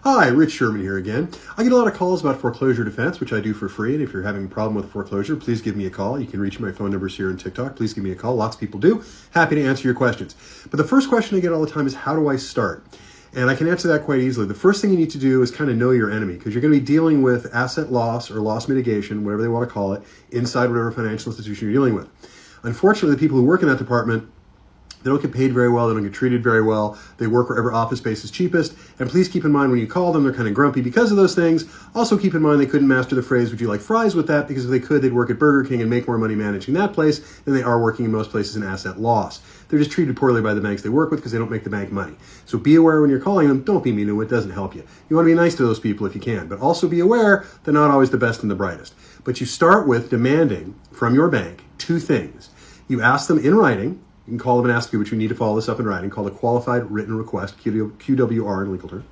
Hi, Rich Sherman here again. I get a lot of calls about foreclosure defense, which I do for free. And if you're having a problem with a foreclosure, please give me a call. You can reach my phone numbers here on TikTok. Please give me a call. Lots of people do. Happy to answer your questions. But the first question I get all the time is, how do I start? And I can answer that quite easily. The first thing you need to do is kind of know your enemy, because you're going to be dealing with asset loss or loss mitigation, whatever they want to call it, inside whatever financial institution you're dealing with. Unfortunately, the people who work in that department, they don't get paid very well. They don't get treated very well. They work wherever office space is cheapest. And please keep in mind when you call them, they're kind of grumpy because of those things. Also keep in mind they couldn't master the phrase, would you like fries with that? Because if they could, they'd work at Burger King and make more money managing that place than they are working in most places in asset loss. They're just treated poorly by the banks they work with because they don't make the bank money. So be aware when you're calling them, don't be mean to them. It doesn't help you. You want to be nice to those people if you can, but also be aware they're not always the best and the brightest. But you start with demanding from your bank two things. You ask them in writing. You can call them and ask you, but you need to follow this up in writing, called a qualified written request, QWR in legal terms.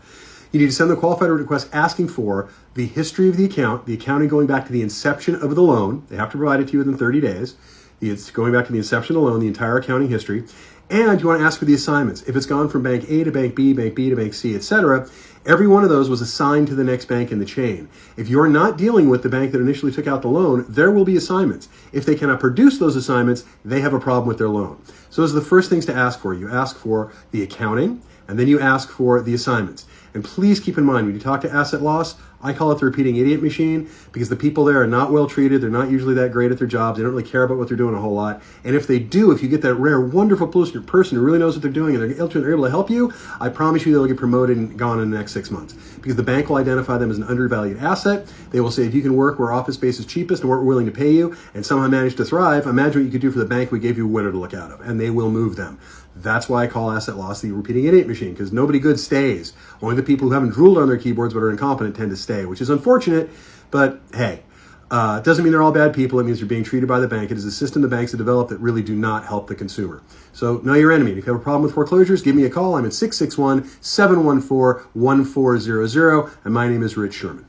You need to send the qualified written request asking for the history of the account, the accounting going back to the inception of the loan. They have to provide it to you within 30 days. It's going back to the inception of the loan, the entire accounting history. And you want to ask for the assignments. If it's gone from bank A to bank B to bank C, etc., every one of those was assigned to the next bank in the chain. If you're not dealing with the bank that initially took out the loan, there will be assignments. If they cannot produce those assignments, they have a problem with their loan. So those are the first things to ask for. You ask for the accounting, and then you ask for the assignments. And please keep in mind, when you talk to asset loss, I call it the repeating idiot machine, because the people there are not well treated. They're not usually that great at their jobs. They don't really care about what they're doing a whole lot. And if they do, if you get that rare, wonderful person who really knows what they're doing and they're able to help you, I promise you they'll get promoted and gone in the next 6 months. Because the bank will identify them as an undervalued asset. They will say, if you can work where office space is cheapest and we're willing to pay you and somehow manage to thrive, imagine what you could do for the bank we gave you a winner to look out of. And they will move them. That's why I call asset loss the repeating idiot machine, because nobody good stays. Only the people who haven't drooled on their keyboards but are incompetent tend to stay, which is unfortunate, but hey, it doesn't mean they're all bad people. It means you're being treated by the bank. It is a system the banks have developed that really do not help the consumer. So know your enemy. If you have a problem with foreclosures, give me a call. I'm at 661-714-1400, and my name is Rich Sherman.